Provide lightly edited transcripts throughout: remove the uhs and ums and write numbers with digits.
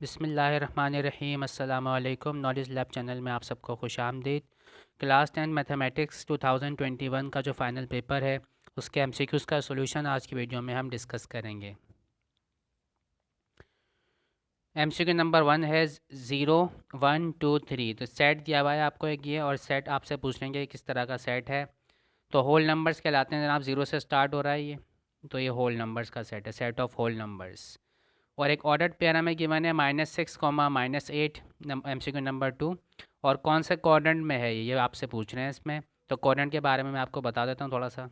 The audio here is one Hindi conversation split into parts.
बिस्मिल्लाहिर्रहमानिर्रहीम अस्सलाम वालेकुम। नॉलेज लैब चैनल में आप सबको खुश आमदीद। क्लास 10 मैथमेटिक्स 2021 का जो फ़ाइनल पेपर है उसके एमसीक्यूज़ का सॉल्यूशन आज की वीडियो में हम डिस्कस करेंगे। एमसीक्यू नंबर 1 है 0 1 2 3। तो सेट दिया हुआ है आपको एक ये, और सेट आपसे पूछ लेंगे किस तरह का सेट है। तो होल नंबर्स कहलाते हैं जनाब, 0 से स्टार्ट हो रहा है ये। तो ये होल नंबर्स का सेट है, सेट ऑफ होल नंबर्स। और एक ऑर्डर्ड पेयर हमें गिवन है -6, -8। MCQ number 2। और कौन से क्वाड्रेंट में है ये आपसे पूछ रहे हैं इसमें। तो क्वाड्रेंट के बारे में मैं आपको बता देता हूँ थोड़ा सा।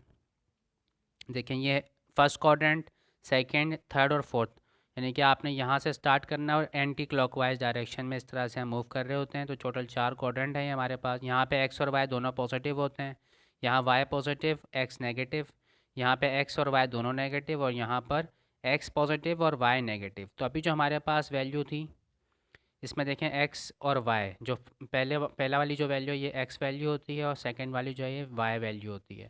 देखें, ये फर्स्ट क्वाड्रेंट, सेकंड, थर्ड और फोर्थ। यानी कि आपने यहाँ से स्टार्ट करना है और एंटी क्लॉकवाइज डायरेक्शन में इस तरह से हम मूव कर रहे होते हैं। तो टोटल 4 क्वाड्रेंट हैं हमारे पास। यहाँ पे एक्स और वाई दोनों पॉजिटिव होते हैं, यहाँ वाई पॉजिटिव एक्स नेगेटिव, यहाँ पे एक्स और वाई दोनों नेगेटिव, और यहाँ पर एक्स पॉजिटिव और वाई नेगेटिव। तो अभी जो हमारे पास वैल्यू थी इसमें देखें, एक्स और वाई, जो पहला वाली जो वैल्यू है ये एक्स वैल्यू होती है, और सेकेंड वाली जो है ये वाई वैल्यू होती है।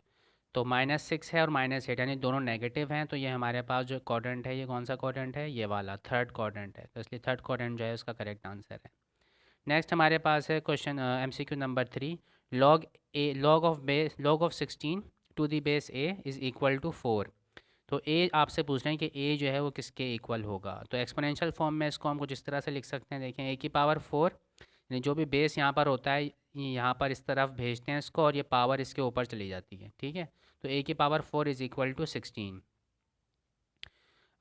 तो -6 है और -8, यानी दोनों नेगेटिव हैं। तो ये हमारे पास जो क्वाड्रेंट है ये कौन सा क्वाड्रेंट है, ये वाला थर्ड क्वाड्रेंट है। तो इसलिए थर्ड क्वाड्रेंट जो है उसका करेक्ट आंसर है। नेक्स्ट हमारे पास है question MCQ number 3। Log of 16 to the base A is equal to 4। तो ए आपसे पूछ रहे हैं कि ए जो है वो किसके इक्वल होगा। तो एक्सपोनेंशियल फॉर्म में इसको हम कुछ इस तरह से लिख सकते हैं। देखें, ए की पावर 4, यानी जो भी बेस यहाँ पर होता है ये यहाँ पर इस तरफ भेजते हैं इसको, और ये पावर इसके ऊपर चली जाती है। ठीक है, तो ए की पावर 4 इज़ इक्वल टू 16।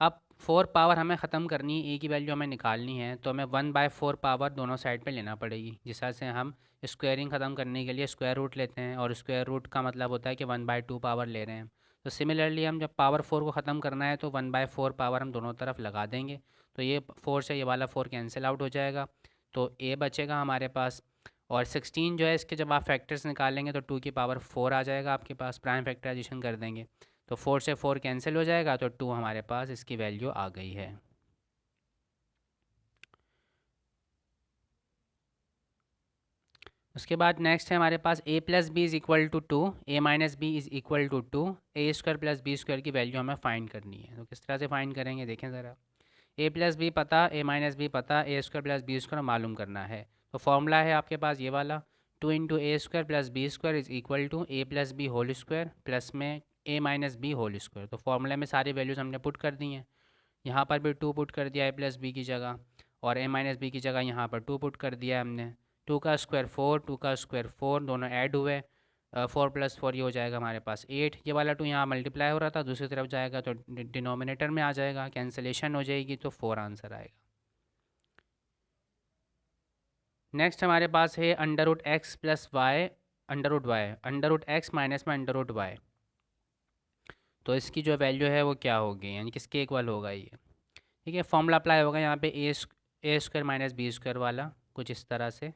अब 4 पावर हमें ख़त्म करनी है, ए की वैल्यू हमें निकालनी है, तो हमें 1/4 पावर दोनों साइड पे लेना पड़ेगी। जिस तरह से हम स्क्वायरिंग ख़त्म करने के लिए स्क्वायर रूट लेते हैं, और स्क्वायर रूट का मतलब होता है कि 1/2 पावर ले रहे हैं। तो सिमिलरली हम जब पावर 4 को ख़त्म करना है तो 1/4 पावर हम दोनों तरफ लगा देंगे। तो ये 4 से ये वाला 4 कैंसिल आउट हो जाएगा, तो ए बचेगा हमारे पास। और 16 जो है इसके जब आप फैक्टर्स निकालेंगे तो 2 की पावर 4 आ जाएगा आपके पास, प्राइम फैक्टराइजेशन कर देंगे तो 4 से 4 कैंसिल हो जाएगा, तो 2 हमारे पास इसकी वैल्यू आ गई है। उसके बाद नेक्स्ट है हमारे पास a plus B is equal to 2, a minus B is equal to 2, A square plus B square की वैल्यू हमें फाइंड करनी है। तो किस तरह से फाइंड करेंगे देखें ज़रा। a प्लस बी पता, a माइनस बी पता, ए स्क्वायर प्लस बी स्क्वायर मालूम करना है। तो फॉर्मूला है आपके पास ये वाला, 2 into A square plus B square is equal to A plus B whole square plus में A minus B whole square. तो फॉर्मूले में सारी वैल्यूज़ हमने पुट कर दी हैं। यहाँ पर भी 2 पुट कर दिया ए प्लस बी की जगह, और ए माइनस बी की जगह यहाँ पर 2 पुट कर दिया हमने। 2 का स्क्वायर 4, 2 का स्क्वायर 4, दोनों ऐड हुए। 4 + 4 ये हो जाएगा हमारे पास 8। ये वाला 2 यहाँ मल्टीप्लाई हो रहा था, दूसरी तरफ जाएगा तो डिनोमिनेटर में आ जाएगा, कैंसिलेशन हो जाएगी, तो 4 आंसर आएगा। नेक्स्ट हमारे पास है √x + y √y, √x minus में √y। तो इसकी जो वैल्यू है वो क्या होगी, यानी किसके इक्वल होगा ये। ठीक है, फॉर्मूला अप्लाई होगा यहाँ पे ए स्क्वायर माइनस बी स्क्वायर वाला, कुछ इस तरह से।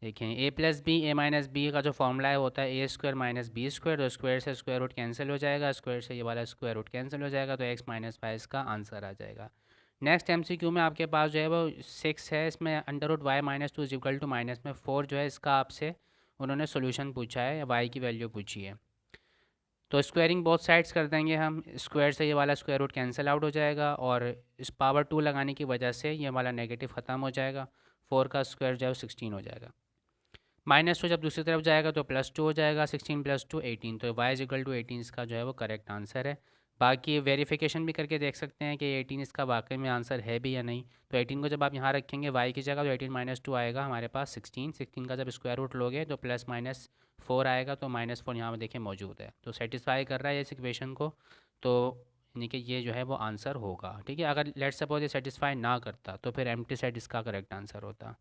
देखें, ए प्लस बी, ए माइनस बी का जो फॉर्मूला है होता है ए स्क्वायर माइनस बी स्क्वायर। तो स्क्वायर से स्क्वायर रूट कैंसिल हो जाएगा, स्क्वायर से ये वाला स्क्वायर रूट कैंसिल हो जाएगा, तो एक्स माइनस वाई इसका आंसर आ जाएगा। नेक्स्ट एमसीक्यू में आपके पास जो है वो 6 है, इसमें √y - 2 is equal to minus में 4 जो है इसका आपसे उन्होंने सोल्यूशन पूछा है, वाई की वैल्यू पूछी है। तो स्क्वायरिंग बोथ साइड्स कर देंगे हम, स्क्वायर से ये वाला स्क्वायर रूट कैंसिल आउट हो जाएगा, और इस पावर 2 लगाने की वजह से ये वाला नेगेटिव ख़त्म हो जाएगा। 4 का स्क्वायर जो है 16 हो जाएगा। -2 जब दूसरी तरफ जाएगा तो +2 हो जाएगा, 16 + 2 18। तो y इक्वल टू 18 इसका जो है वो करेक्ट आंसर है। बाकी वेरिफिकेशन भी करके देख सकते हैं कि 18 इसका वाकई में आंसर है भी या नहीं। तो 18 को जब आप यहाँ रखेंगे y की जगह, तो 18 - 2 आएगा हमारे पास 16। 16 का जब स्क्वायर रूट लोगे तो +-4 आएगा, तो -4 यहाँ पर देखें मौजूद है, तो सेटिस्फाई कर रहा है इस इक्वेशन को। तो यानी कि ये जो है वो आंसर होगा। ठीक है, अगर लेट्स सपोज ये सेटिस्फाई ना करता तो फिर एम्प्टी सेट इसका करेक्ट आंसर होता।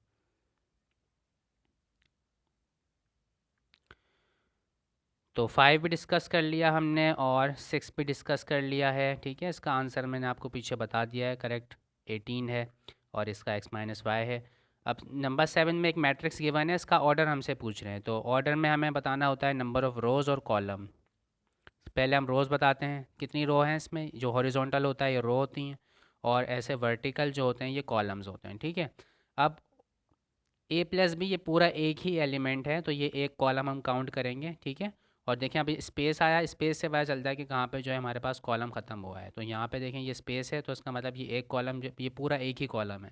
तो 5 भी डिस्कस कर लिया हमने, और 6 भी डिस्कस कर लिया है। ठीक है, इसका आंसर मैंने आपको पीछे बता दिया है, करेक्ट 18 है, और इसका x - y है। अब नंबर 7 में एक मैट्रिक्स गिवन है, इसका ऑर्डर हमसे पूछ रहे हैं। तो ऑर्डर में हमें बताना होता है नंबर ऑफ़ रोज़ और कॉलम। पहले हम रोज़ बताते हैं, कितनी रो हैं इसमें। जो हॉरिजॉन्टल होता है ये रो होती हैं, और ऐसे वर्टिकल जो होते हैं ये कॉलम्स होते हैं। ठीक है, अब a प्लस बी ये पूरा एक ही एलिमेंट है, तो ये एक कॉलम हम काउंट करेंगे। ठीक है, और देखें अभी स्पेस आया, स्पेस से पता चलता है कि कहाँ पे जो है हमारे पास कॉलम ख़त्म हुआ है। तो यहाँ पे देखें ये स्पेस है, तो इसका मतलब ये एक कॉलम, जो ये पूरा एक ही कॉलम है।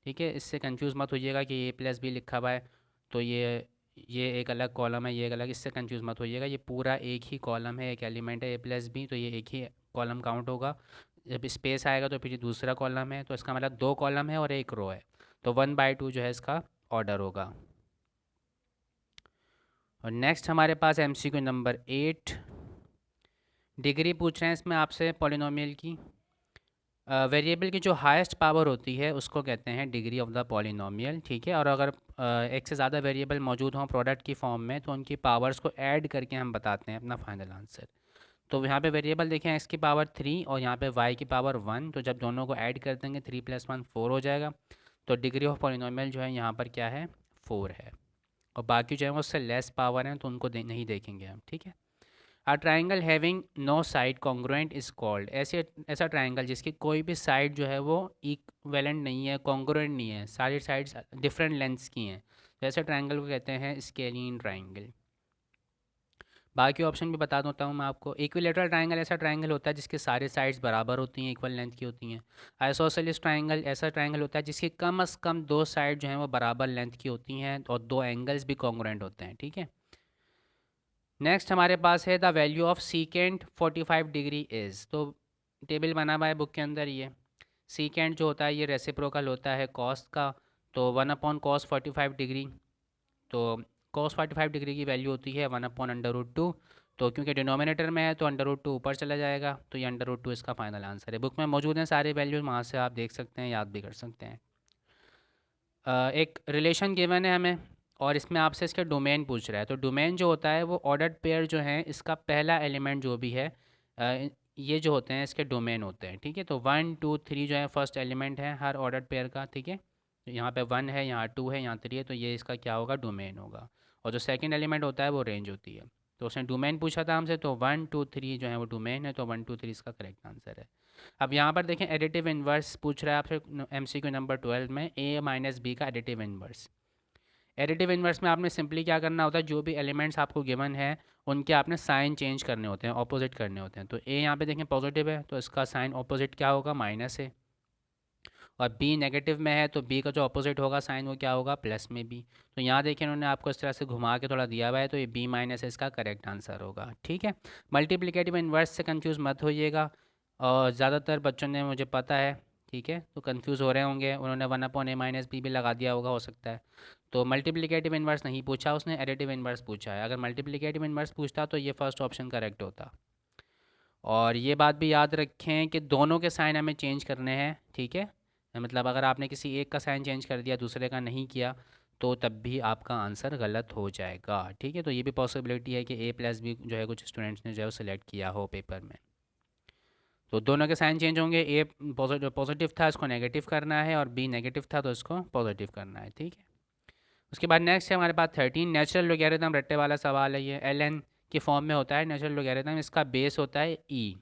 ठीक है, इससे कंफ्यूज मत होइएगा कि ए प्लस बी लिखा हुआ है तो ये एक अलग कॉलम है, ये एक अलग, इससे कंफ्यूज मत होइएगा। ये पूरा एक ही कॉलम है, एक एलिमेंट है ए प्लस बी, तो ये एक ही कॉलम काउंट होगा। जब स्पेस आएगा तो फिर ये दूसरा कॉलम है, तो इसका मतलब दो कॉलम है और एक रो है, तो 1/2 जो है इसका ऑर्डर होगा। और नेक्स्ट हमारे पास एमसीक्यू नंबर 8, डिग्री पूछ रहे हैं इसमें आपसे पॉलिनोमियल की। वेरिएबल की जो हाईएस्ट पावर होती है उसको कहते हैं डिग्री ऑफ द पॉलिनोमियल। ठीक है, और अगर एक से ज़्यादा वेरिएबल मौजूद हों प्रोडक्ट की फॉर्म में तो उनकी पावर्स को ऐड करके हम बताते हैं अपना फाइनल आंसर। तो यहाँ पे वेरिएबल देखें एक्स की पावर 3 और यहाँ पे वाई की पावर 1, तो जब दोनों को ऐड कर देंगे 3 + 1 4 हो जाएगा। तो डिग्री ऑफ पॉलिनोमियल जो है यहाँ पर क्या है, 4 है। और बाकी जो है वो उससे लेस पावर हैं तो उनको नहीं देखेंगे हम। ठीक है, a triangle having no side congruent is called, ऐसा ट्राइंगल जिसकी कोई भी साइड जो है वो इक्वेलेंट नहीं है, कॉन्ग्रुएंट नहीं है, सारी साइड्स डिफरेंट लेंथ्स की हैं, तो ऐसे ट्राइंगल को कहते हैं स्केलिन ट्राइंगल। बाकी ऑप्शन भी बता देता हूँ मैं आपको। इक्विलेटरल ट्राइंगल ऐसा ट्राइंगल होता है जिसकी सारी साइड्स बराबर होती हैं, इक्वल लेंथ की होती हैं। आइसोसेलेस ट्राइंगल ऐसा ट्राइंगल होता है जिसकी कम से कम दो साइड जो हैं वो बराबर लेंथ की होती हैं और दो एंगल्स भी कॉन्ग्रुएंट होते हैं। ठीक है, नेक्स्ट हमारे पास है the value of secant 45 degree is, तो टेबल बना हुआ है बुक के अंदर। ये सीकेंट जो होता है ये रेसिप्रोकल होता है कॉस का, तो 1/cos 45 डिग्री, तो cos 45 डिग्री की वैल्यू होती है 1/√2। तो क्योंकि डिनोमिनेटर में है तो √2 ऊपर चला जाएगा, तो ये √2 इसका फाइनल आंसर है। बुक में मौजूद हैं सारे वैल्यूज, वहाँ से आप देख सकते हैं, याद भी कर सकते हैं। एक रिलेशन गिवन है हमें और इसमें आपसे इसके डोमेन पूछ रहा है। तो डोमेन जो होता है वो ऑर्डर्ड पेयर जो है इसका पहला एलिमेंट जो भी है, ये जो होते हैं इसके डोमेन होते हैं। ठीक है, तो 1 2 3 जो है फर्स्ट एलिमेंट है हर ऑर्डर्ड पेयर का। ठीक है, तो यहाँ पे 1 है, यहाँ 2 है, यहाँ 3 है, तो ये इसका क्या होगा, डोमेन होगा। और जो सेकंड एलिमेंट होता है वो रेंज होती है। तो उसने डोमेन पूछा था हमसे, तो 1 2 3 जो है वो डोमेन है, तो 1 2 3 इसका करेक्ट आंसर है। अब यहाँ पर देखें एडिटिव इन्वर्स पूछ रहा है आपसे एमसीक्यू नंबर 12 में, ए माइनस बी का एडिटिव इन्वर्स। एडिटिव इन्वर्स में आपने सिंपली क्या करना होता है, जो भी एलिमेंट्स आपको गिवन है उनके आपने साइन चेंज करने होते हैं, ऑपोजिट करने होते हैं। तो ए यहाँ पे देखें पॉजिटिव है तो इसका साइन ऑपोजिट क्या होगा, माइनस है। और बी नेगेटिव में है तो बी का जो ऑपोजिट होगा साइन वो क्या होगा, प्लस में बी। तो यहाँ देखिए इन्होंने आपको इस तरह से घुमा के थोड़ा दिया हुआ है, तो ये बी माइनस इसका करेक्ट आंसर होगा। ठीक है, मल्टीप्लिकेटिव इन्वर्स से कंफ्यूज मत होइएगा, और ज़्यादातर बच्चों ने, मुझे पता है, ठीक है, तो कंफ्यूज हो रहे होंगे, उन्होंने 1/a - b भी लगा दिया होगा, हो सकता है। तो मल्टीप्लिकेटिव इन्वर्स नहीं पूछा उसने, एडिटिव इन्वर्स पूछा है। अगर मल्टीप्लिकेटिव इन्वर्स पूछता तो ये फर्स्ट ऑप्शन करेक्ट होता। और ये बात भी याद रखें कि दोनों के साइन हमें चेंज करने हैं। ठीक है, मतलब अगर आपने किसी एक का साइन चेंज कर दिया दूसरे का नहीं किया तो तब भी आपका आंसर गलत हो जाएगा। ठीक है, तो ये भी पॉसिबिलिटी है कि ए प्लस बी जो है कुछ स्टूडेंट्स ने जो है सिलेक्ट किया हो पेपर में, तो दोनों के साइन चेंज होंगे। ए पॉजिटिव था इसको नेगेटिव करना है, और बी नेगेटिव था तो इसको पॉजिटिव करना है। ठीक है, उसके बाद नेक्स्ट है हमारे पास 13, नेचुरल लोगैरिथम रट्टे वाला सवाल है। ये एल एन की फॉर्म में होता है नेचुरल लोगैरिथम, इसका बेस होता है ई।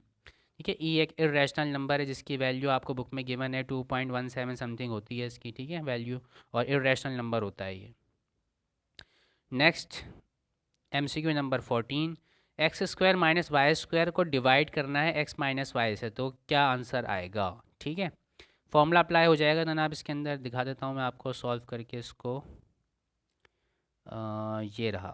ठीक है, ई एक इरेशनल नंबर है जिसकी वैल्यू आपको बुक में गिवन है 2.17 समथिंग होती है इसकी। ठीक है, वैल्यू, और इरेशनल नंबर होता है ये। Next MCQ number 14, x² - y² को डिवाइड करना है x - y से, तो क्या आंसर आएगा। ठीक है, फॉर्मूला अप्लाई हो जाएगा जनाब, इसके अंदर दिखा देता हूँ मैं आपको सॉल्व करके इसको। ये रहा,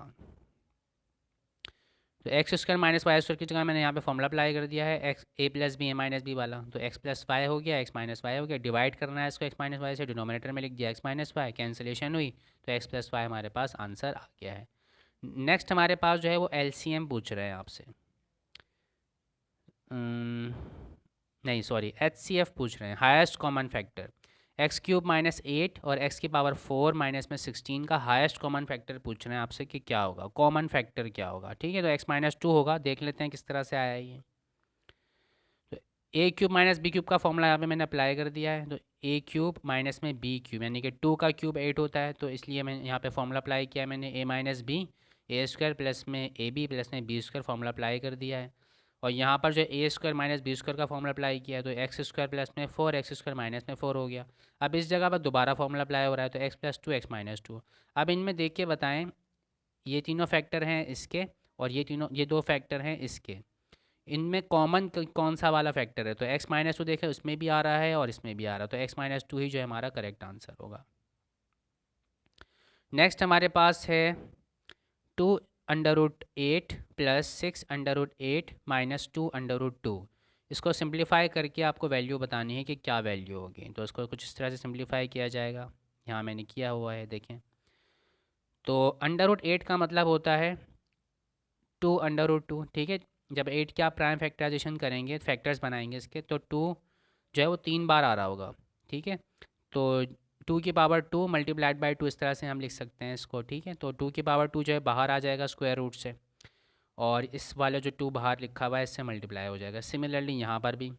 तो x² - y² की जगह मैंने यहाँ पे फॉर्मूला अप्लाई कर दिया है, x a+b a - b वाला। तो x + y हो गया, x - y हो गया, डिवाइड करना है इसको x - y से, डिनोमिनेटर में लिख दिया x - y, कैंसिलेशन हुई तो x + y हमारे पास आंसर आ गया है। नेक्स्ट हमारे पास जो है वो एलसीएम पूछ रहे हैं आपसे, नहीं सॉरी एचसीएफ पूछ रहे हैं, हाईएस्ट कॉमन फैक्टर। x³ - 8 और x⁴ माइनस में 16 का हाईएस्ट कॉमन फैक्टर पूछ रहे हैं आपसे कि क्या होगा, कॉमन फैक्टर क्या होगा। ठीक है, तो x - 2 होगा, देख लेते हैं किस तरह से आया है ये। तो a³ - b³ का फॉर्मूला यहाँ पे मैंने अप्लाई कर दिया है, तो a³ माइनस में b³ यानी कि 2 का क्यूब 8 होता है, तो इसलिए मैंने यहाँ पे फॉर्मूला अप्लाई किया है मैंने a - b a² प्लस में ab प्लस में b² फॉर्मूला अप्लाई कर दिया है। और यहाँ पर जो a² - b² का फॉर्मूला अप्लाई किया है, तो x² प्लस में 4 x² माइनस में 4 हो गया। अब इस जगह पर दोबारा फॉर्मूला अप्लाई हो रहा है, तो x + 2 x - 2। अब इनमें देख के बताएं, ये तीनों फैक्टर हैं इसके, और ये तीनों, ये दो फैक्टर हैं इसके। इनमें कॉमन कौन सा वाला फैक्टर है, तो एक्स माइनस टू देखें उसमें भी आ रहा है और इसमें भी आ रहा है, तो एक्स माइनस टू ही जो है हमारा करेक्ट आंसर होगा। नेक्स्ट हमारे पास है 2√8 प्लस 6√8 माइनस 2√2। इसको सिंप्लीफाई करके आपको वैल्यू बतानी है कि क्या वैल्यू होगी, तो इसको कुछ इस तरह से सिंप्लीफाई किया जाएगा। यहाँ मैंने किया हुआ है, देखें। तो √8 का मतलब होता है 2√2, ठीक है। जब 8 के आप प्राइम फैक्टराइजेशन करेंगे, फैक्टर्स बनाएंगे इसके, तो 2 जो है वो 3 बार आ रहा होगा, ठीक है। तो 2 की पावर 2 मल्टीप्लाइड बाई 2, इस तरह से हम लिख सकते हैं इसको, ठीक है। तो 2 की पावर 2 जो है बाहर आ जाएगा स्क्वायर रूट से, और इस वाले जो 2 बाहर लिखा हुआ है इससे मल्टीप्लाई हो जाएगा। सिमिलरली यहाँ पर भी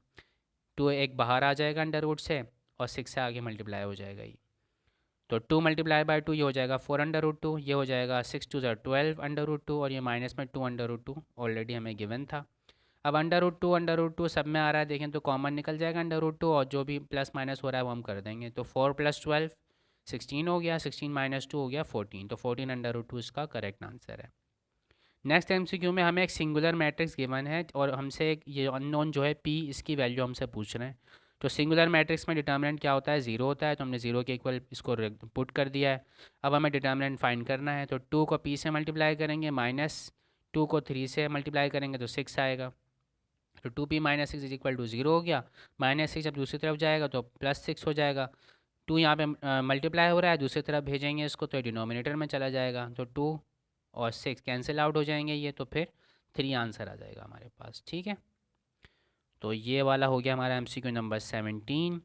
2 एक बाहर आ जाएगा अंडर रूट से, और 6 से आगे मल्टीप्लाई हो जाएगा ये। तो 2 × 2 ये हो जाएगा 4√2, ये हो जाएगा 6 × 2 = 12 और ये माइनस में 2√2 ऑलरेडी हमें गिवन था। अब √2 सब में आ रहा है, देखें तो कॉमन निकल जाएगा √2, और जो भी प्लस माइनस हो रहा है वो हम कर देंगे। तो 4 + 12 16 हो गया, 16 - 2 हो गया 14, तो 14√2 इसका करेक्ट आंसर है। नेक्स्ट एमसीक्यू में हमें एक सिंगुलर मैट्रिक्स गिवन है और हमसे एक ये अननोन जो है पी, इसकी वैल्यू हमसे पूछ रहे हैं। तो सिंगुलर मैट्रिक्स में डिटर्मिनेंट क्या होता है, ज़ीरो होता है, तो हमने ज़ीरो के इक्वल इसको पुट कर दिया है। अब हमें डिटर्मिनेंट फाइंड करना है, तो 2 को पी से मल्टीप्लाई करेंगे, -2 को 3 से मल्टीप्लाई करेंगे तो 6 आएगा। तो 2p - 6 = 0 हो गया। -6 जब दूसरी तरफ जाएगा तो +6 हो जाएगा। 2 यहाँ पे मल्टीप्लाई हो रहा है, दूसरी तरफ भेजेंगे इसको तो डिनोमिनेटर में चला जाएगा, तो 2 और 6 कैंसिल आउट हो जाएंगे ये, तो फिर 3 आंसर आ जाएगा हमारे पास, ठीक है। तो ये वाला हो गया हमारा एमसीक्यू नंबर 17।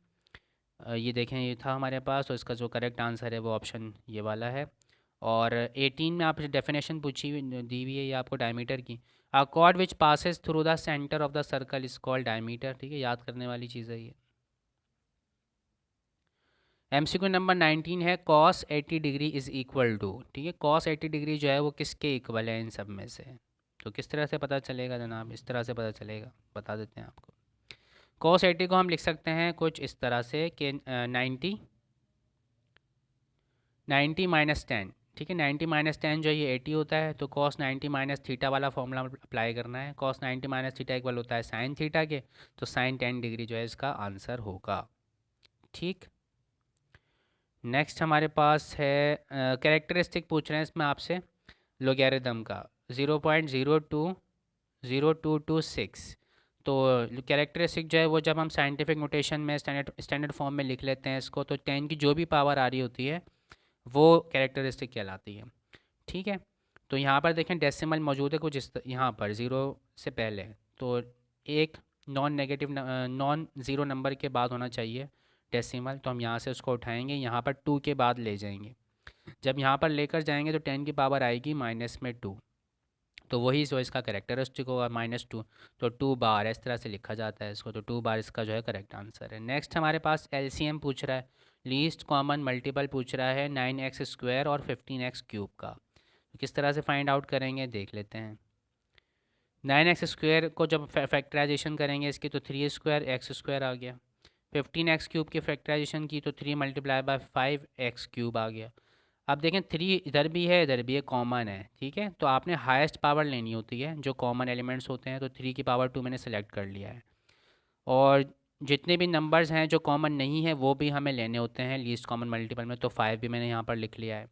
ये देखें ये था हमारे पास, तो इसका जो करेक्ट आंसर है वो ऑप्शन ये वाला है। और 18 में आपसे डेफिनेशन पूछी हुई दी हुई है ये आपको डायमीटर की। अ cord which passes through the centre of the circle is called diameter, ठीक है, याद करने वाली चीज़ है ये। एमसीक्यू नंबर 19 है cos 80 degree is equal to, ठीक है, cos 80 डिग्री जो है वो किसके इक्वल है इन सब में से। तो किस तरह से पता चलेगा जनाब, इस तरह से पता चलेगा, बता देते हैं आपको। cos 80 को हम लिख सकते हैं कुछ इस तरह से कि 90 - 10, ठीक है। 90 - 10 जो है ये 80 होता है, तो cos 90 - थीटा वाला फॉर्मूला अप्लाई करना है। cos 90 - थीटा इक्वल होता है sin थीटा के, तो sin 10 डिग्री जो है इसका आंसर होगा, ठीक। नेक्स्ट हमारे पास है कैरेक्टरिस्टिक पूछ रहे हैं इसमें आपसे लोगैरिथम का 0.020226। तो कैरेक्टरिस्टिक जो है वो जब हम साइंटिफिक नोटेशन में स्टैंडर्ड फॉर्म में लिख लेते हैं इसको, तो 10 की जो भी पावर आ रही होती है वो कैरेक्टरिस्टिक कहलाती है, ठीक है। तो यहाँ पर देखें डेसिमल मौजूद है कुछ यहाँ पर ज़ीरो से पहले, तो एक नॉन ज़ीरो नंबर के बाद होना चाहिए डेसिमल, तो हम यहाँ से उसको उठाएंगे, यहाँ पर 2 के बाद ले जाएंगे। जब यहाँ पर लेकर जाएंगे तो 10 की पावर आएगी माइनस में 2, तो वही जो इसका करेक्टरिस्टिक होगा -2, तो 2 बार इस तरह से लिखा जाता है इसको, तो 2 बार इसका जो है करेक्ट आंसर है। नेक्स्ट हमारे पास एलसीएम पूछ रहा है, लीस्ट कॉमन मल्टीपल पूछ रहा है 9x² और 15x³ का। तो किस तरह से फाइंड आउट करेंगे देख लेते हैं। 9x² को जब फैक्टराइजेशन करेंगे इसकी, तो 3² आ गया। 15x³ की फैक्टराइजेशन की तो 3 × 5x³ आ गया। अब देखें 3 इधर भी है इधर भी है, कॉमन है, ठीक है। तो आपने हाईएस्ट पावर लेनी होती है जो कॉमन एलिमेंट्स होते हैं, तो 3 की पावर 2 मैंने सेलेक्ट कर लिया है। और जितने भी नंबर्स हैं जो कॉमन नहीं है वो भी हमें लेने होते हैं लीस्ट कॉमन मल्टीपल में, तो 5 भी मैंने यहाँ पर लिख लिया है।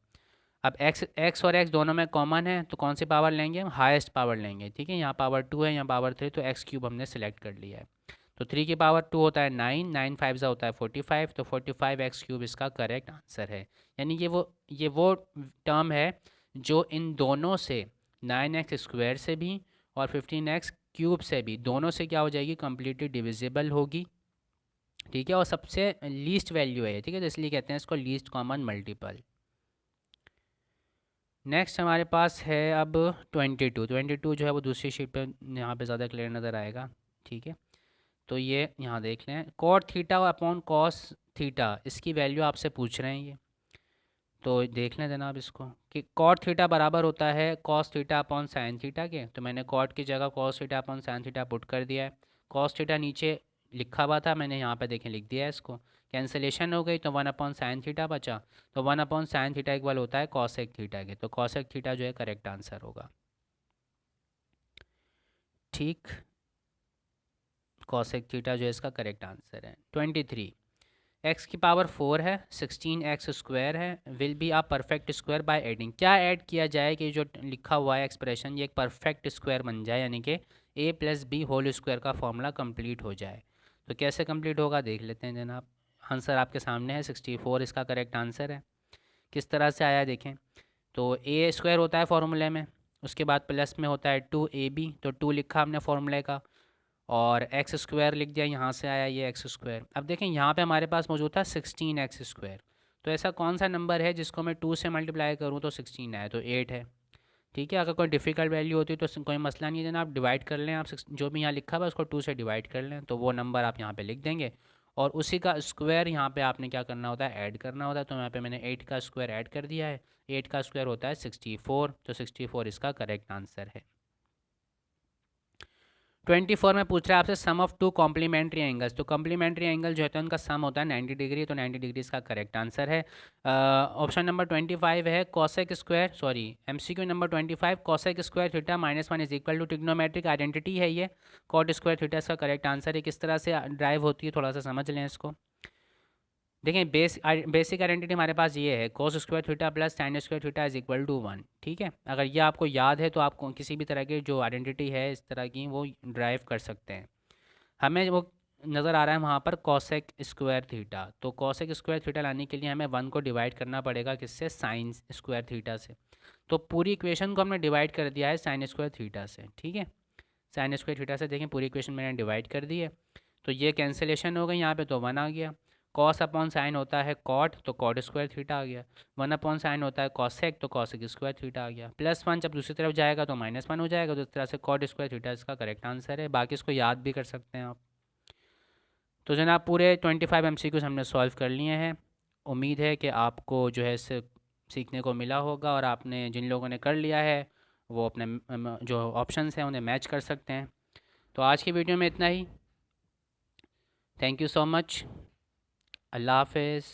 अब एक्स और एक्स दोनों में कॉमन है, तो कौन सी पावर लेंगे हम, हाईएस्ट पावर लेंगे, ठीक है। यहाँ पावर 2 है, यहाँ पावर 3, तो x³ हमने सेलेक्ट कर लिया है। तो 3 की पावर 2 होता है 9, 9 5 होता है 45, तो 45x³ इसका करेक्ट आंसर है। यानी ये वो टर्म है जो इन दोनों से 9x² से भी और 15x³ से भी, दोनों से क्या हो जाएगी, कम्प्लीटली डिविजिबल होगी, ठीक है। और सबसे लीस्ट वैल्यू है, ठीक है, तो इसलिए कहते हैं इसको लीस्ट कॉमन मल्टीपल। नेक्स्ट हमारे पास है अब 22 जो है वो दूसरी शीट पे यहाँ पे ज़्यादा क्लियर नज़र आएगा, ठीक है। तो ये यहाँ देख लें, cot theta upon cos theta, इसकी वैल्यू आपसे पूछ रहे हैं ये। तो देख लें जनाब इसको कि कॉट थीटा बराबर होता है cos theta upon sine theta के, तो मैंने कॉट की जगह cos theta upon sine theta put कर दिया है। कॉस थीटा नीचे लिखा हुआ था, मैंने यहाँ पे देखें लिख दिया है इसको, कैंसिलेशन हो गई तो 1/sin थीटा बचा, तो 1/sin थीटा इक्वल होता है कॉसेक थीटा के, तो कॉसेक थीटा जो है करेक्ट आंसर होगा। ठीक, कॉसेक थीटा जो है इसका करेक्ट आंसर है। 23, एक्स की पावर 4 है, 16x² है, will be a perfect square by adding. क्या ऐड किया जाए कि जो लिखा हुआ है एक्सप्रेशन ये एक परफेक्ट स्क्वायर बन जाए, यानी कि a+b² का फॉर्मूला कंप्लीट हो जाए। तो कैसे कंप्लीट होगा देख लेते हैं जनाब। आंसर आपके सामने है, 64 इसका करेक्ट आंसर है। किस तरह से आया देखें, तो a² होता है फॉर्मूले में, उसके बाद प्लस में होता है 2ab, तो 2 लिखा हमने फॉर्मूले का, और x² लिख दिया, यहाँ से आया ये x²। अब देखें यहाँ पे हमारे पास मौजूद था 16x²। तो ऐसा कौन सा नंबर है जिसको मैं 2 से मल्टीप्लाई करूँ तो 16 आए, तो 8 है। ठीक है, अगर कोई डिफ़िकल्ट वैल्यू होती है तो कोई मसला नहीं है जनाब, डिवाइड कर लें आप, जो भी यहाँ लिखा हुआ है उसको 2 से डिवाइड कर लें, तो वो नंबर आप यहाँ पे लिख देंगे। और उसी का स्क्वायर यहाँ पे आपने क्या करना होता है, ऐड करना होता है। तो यहाँ पे मैंने 8 का स्क्वायर ऐड कर दिया है, 8 का स्क्वायर होता है 64, तो 64 इसका करेक्ट आंसर है। 24 में पूछ रहा है आपसे सम ऑफ टू कॉम्प्लीमेंट्री एंगल्स। तो कॉम्प्लीमेंट्री एंगल जो है तो उनका सम होता है 90 डिग्री, तो 90 डिग्री इसका करेक्ट आंसर है। ऑप्शन नंबर 25 है cosec square, sorry MCQ number 25, cosec square theta -1 is equal to trigonometric identity है ये, कॉट स्क्वायर थीटा इसका करेक्ट आंसर है। किस तरह से ड्राइव होती है थोड़ा सा समझ लें इसको। देखें बेसिक आइडेंटिटी हमारे पास ये है, cos square theta plus sine square theta is equal to 1। ठीक है, अगर ये आपको याद है तो आपको किसी भी तरह की जो आइडेंटिटी है इस तरह की वो ड्राइव कर सकते हैं। हमें वो नज़र आ रहा है वहाँ पर कॉसेक स्क्वायर थीटा, तो कॉसेक स्क्वायर थीटा लाने के लिए हमें 1 को डिवाइड करना पड़ेगा किससे, साइन स्क्वायर थीटा से। तो पूरी इक्वेशन को हमने डिवाइड कर दिया है साइन स्क्वायर थीटा से। ठीक है, साइन स्क्वायर थीटा से देखें पूरी इक्वेशन मैंने डिवाइड कर दी है, तो ये कैंसिलेशन हो गई यहाँ पे, तो 1 आ गया। कॉस अपॉन साइन होता है कॉट, तो कॉट स्क्वायर थीटा आ गया। 1 अपॉन साइन होता है कॉसेक, तो कॉसेक स्क्वायर थीटा आ गया। +1 जब दूसरी तरफ जाएगा तो -1 हो जाएगा, तो इस तरह से कॉट स्क्वायर थीटा इसका करेक्ट आंसर है। बाकी इसको याद भी कर सकते हैं आप। तो जनाब पूरे 25 MCQs हमने सॉल्व कर लिए हैं। उम्मीद है कि आपको जो है इससे सीखने को मिला होगा, और आपने जिन लोगों ने कर लिया है वो अपने जो ऑप्शंस हैं उन्हें मैच कर सकते हैं। तो आज की वीडियो में इतना ही। Thank you so much. अल्लाह हाफिज़।